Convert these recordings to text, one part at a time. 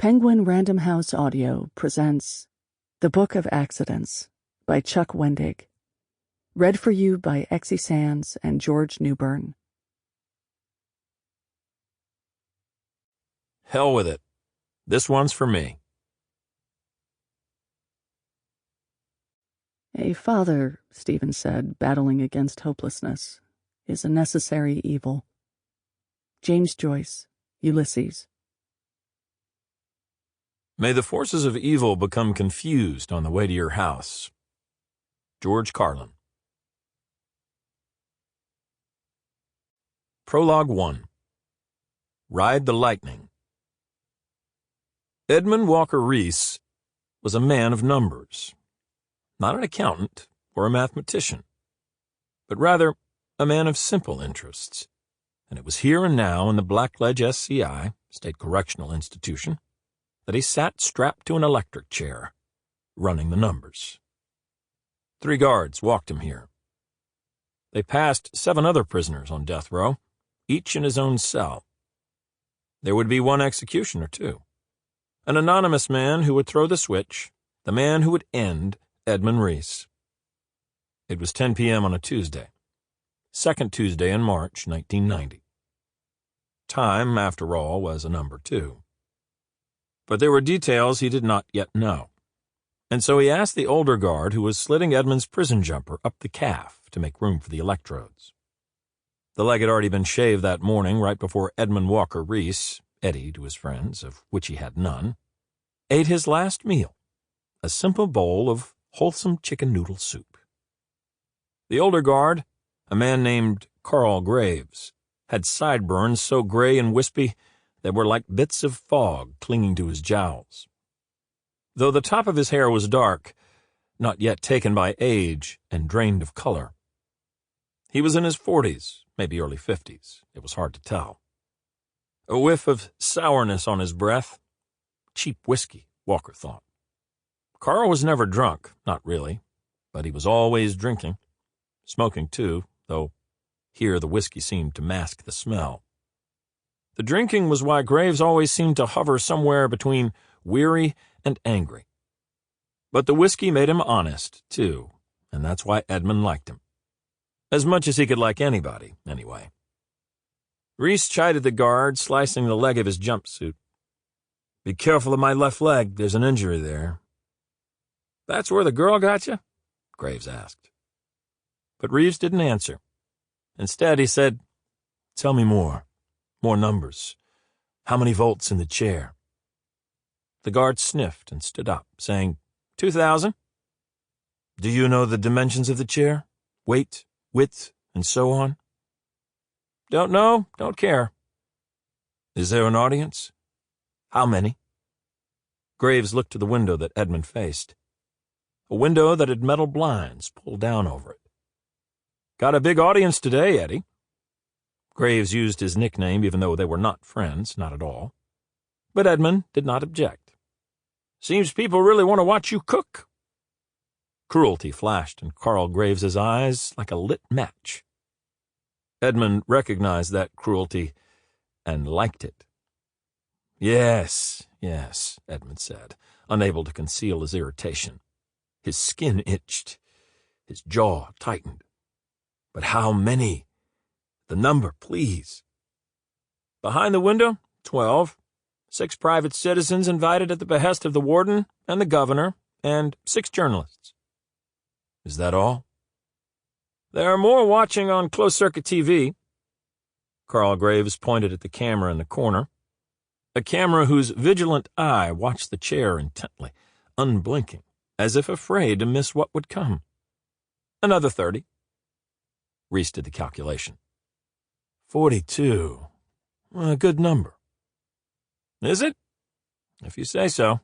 Penguin Random House Audio presents The Book of Accidents by Chuck Wendig. Read for you by Exie Sands and George Newbern. Hell with it. This one's for me. A father, Stephen said, battling against hopelessness, is a necessary evil. James Joyce, Ulysses. May the forces of evil become confused on the way to your house. George Carlin. Prologue 1. Ride the Lightning. Edmund Walker Reese was a man of numbers, not an accountant or a mathematician, but rather a man of simple interests, and it was here and now in the Blackledge SCI, State Correctional Institution, that he sat strapped to an electric chair, running the numbers. 3 guards walked him here. They passed 7 other prisoners on death row, each in his own cell. There would be 1 executioner, too. An anonymous man who would throw the switch, the man who would end Edmund Reese. It was 10 p.m. on a Tuesday, 2nd Tuesday in March, 1990. Time, after all, was a number 2. But there were details he did not yet know, and so he asked the older guard who was slitting Edmund's prison jumper up the calf to make room for the electrodes. The leg had already been shaved that morning right before Edmund Walker Reese, Eddie to his friends, of which he had none, ate his last meal, a simple bowl of wholesome chicken noodle soup. The older guard, a man named Carl Graves, had sideburns so gray and wispy they were like bits of fog clinging to his jowls. Though the top of his hair was dark, not yet taken by age and drained of color. He was in his 40s, maybe early 50s. It was hard to tell. A whiff of sourness on his breath. Cheap whiskey, Walker thought. Carl was never drunk, not really, but he was always drinking. Smoking, too, though here the whiskey seemed to mask the smell. The drinking was why Graves always seemed to hover somewhere between weary and angry. But the whiskey made him honest, too, and that's why Edmund liked him. As much as he could like anybody, anyway. Reese chided the guard, slicing the leg of his jumpsuit. "Be careful of my left leg, there's an injury there." "That's where the girl got you?" Graves asked. But Reeves didn't answer. Instead, he said, "Tell me more. More numbers. How many volts in the chair?" The guard sniffed and stood up, saying, 2,000. "Do you know the dimensions of the chair? Weight, width, and so on?" "Don't know, don't care." "Is there an audience?" "How many?" Graves looked to the window that Edmund faced. A window that had metal blinds pulled down over it. "Got a big audience today, Eddie." Graves used his nickname even though they were not friends, not at all. But Edmund did not object. "Seems people really want to watch you cook." Cruelty flashed in Carl Graves's eyes like a lit match. Edmund recognized that cruelty and liked it. Yes, Edmund said, unable to conceal his irritation. His skin itched. His jaw tightened. "But how many? The number, please." "Behind the window, 12. 6 private citizens invited at the behest of the warden and the governor, and 6 journalists." "Is that all?" "There are more watching on closed-circuit TV." Carl Graves pointed at the camera in the corner, a camera whose vigilant eye watched the chair intently, unblinking, as if afraid to miss what would come. "Another 30. Reese did the calculation. 42. A good number. "Is it?" "If you say so."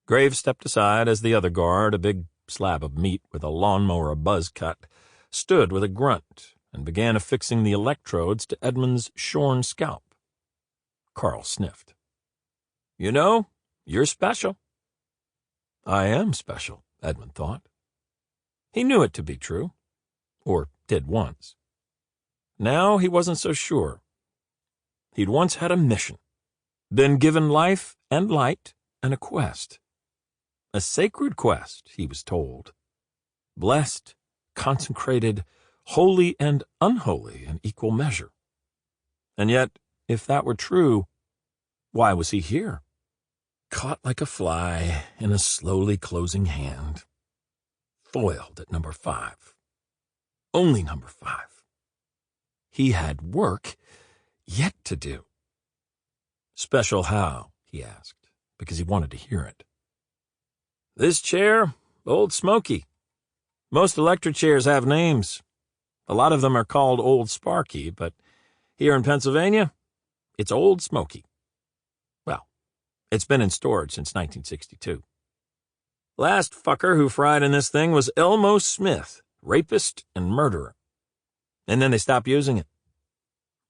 Graves stepped aside as the other guard, a big slab of meat with a lawnmower buzz cut, stood with a grunt and began affixing the electrodes to Edmund's shorn scalp. Carl sniffed. "You know, you're special." "I am special," Edmund thought. He knew it to be true, or did once. Now he wasn't so sure. He'd once had a mission, been given life and light and a quest. A sacred quest, he was told. Blessed, consecrated, holy and unholy in equal measure. And yet, if that were true, why was he here? Caught like a fly in a slowly closing hand. Foiled at number 5. Only number 5. He had work yet to do. Special how? He asked, because he wanted to hear it. This chair, Old Smoky. Most electric chairs have names. A lot of them are called Old Sparky, but here in Pennsylvania, it's Old Smoky. Well, it's been in storage since 1962. Last fucker who fried in this thing was Elmo Smith, rapist and murderer. And then they stopped using it.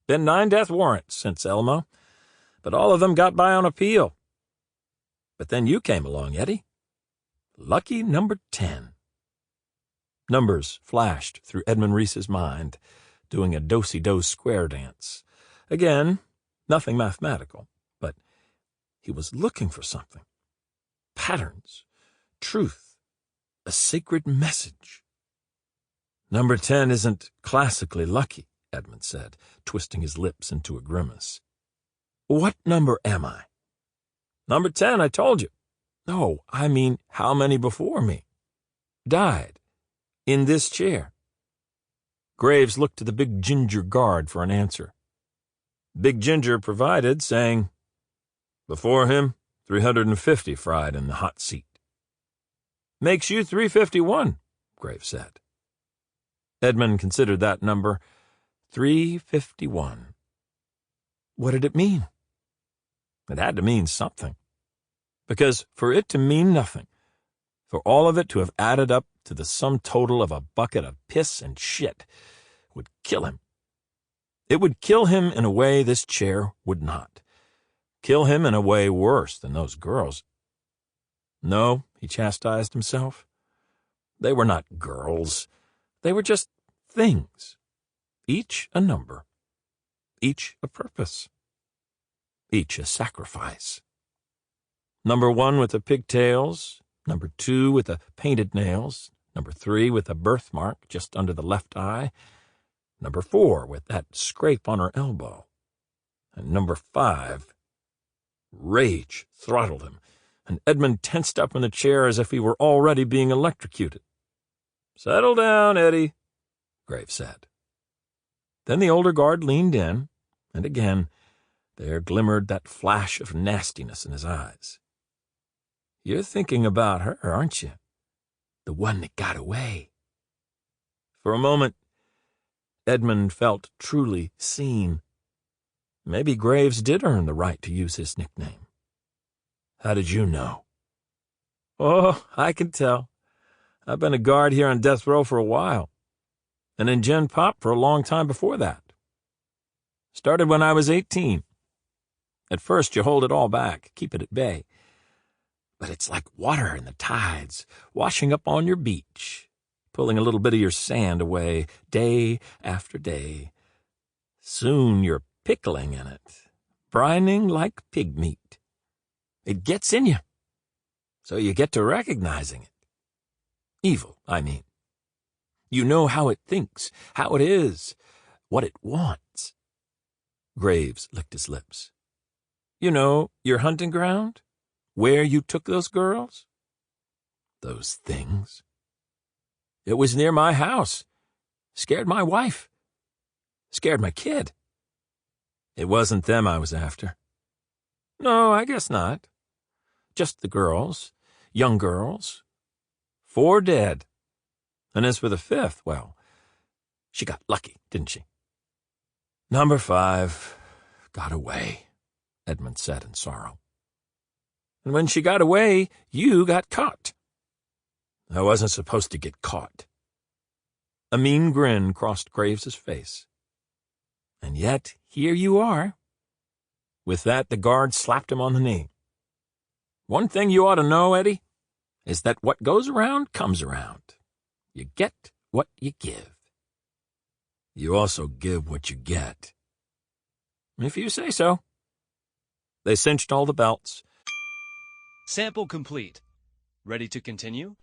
Been 9 death warrants since Elmo, but all of them got by on appeal. But then you came along, Eddie. Lucky number 10. Numbers flashed through Edmund Reese's mind, doing a do-si-do square dance. Again, nothing mathematical, but he was looking for something. Patterns, truth, a sacred message. Number 10 isn't classically lucky, Edmund said, twisting his lips into a grimace. What number am I? Number 10, I told you. No, I mean how many before me? Died. In this chair. Graves looked to the big ginger guard for an answer. Big Ginger provided, saying, before him, 350 fried in the hot seat. Makes you 351, Graves said. Edmund considered that number, 351. What did it mean? It had to mean something. Because for it to mean nothing, for all of it to have added up to the sum total of a bucket of piss and shit, would kill him. It would kill him in a way this chair would not. Kill him in a way worse than those girls. No, he chastised himself. They were not girls. They were just things. Each a number. Each a purpose. Each a sacrifice. Number 1 with the pigtails, number 2 with the painted nails, number 3 with a birthmark just under the left eye, number 4 with that scrape on her elbow, and number 5. Rage throttled him, and Edmund tensed up in the chair as if he were already being electrocuted. Settle down, Eddie, Graves said. Then the older guard leaned in, and again there glimmered that flash of nastiness in his eyes. You're thinking about her, aren't you? The one that got away. For a moment, Edmund felt truly seen. Maybe Graves did earn the right to use his nickname. How did you know? Oh, I can tell. I've been a guard here on death row for a while, and in Gen Pop for a long time before that. Started when I was 18. At first, you hold it all back, keep it at bay. But it's like water in the tides, washing up on your beach, pulling a little bit of your sand away day after day. Soon you're pickling in it, brining like pig meat. It gets in you, so you get to recognizing it. Evil, I mean. You know how it thinks, how it is, what it wants. Graves licked his lips. You know your hunting ground? Where you took those girls? Those things. It was near my house. Scared my wife. Scared my kid. It wasn't them I was after. No, I guess not. Just the girls. Young girls. 4 dead. And as for the 5th, well, she got lucky, didn't she? Number 5 got away, Edmund said in sorrow. And when she got away, you got caught. I wasn't supposed to get caught. A mean grin crossed Graves's face. And yet, here you are. With that, the guard slapped him on the knee. One thing you ought to know, Eddie, is that what goes around comes around. You get what you give. You also give what you get. If you say so. They cinched all the belts. Sample complete. Ready to continue?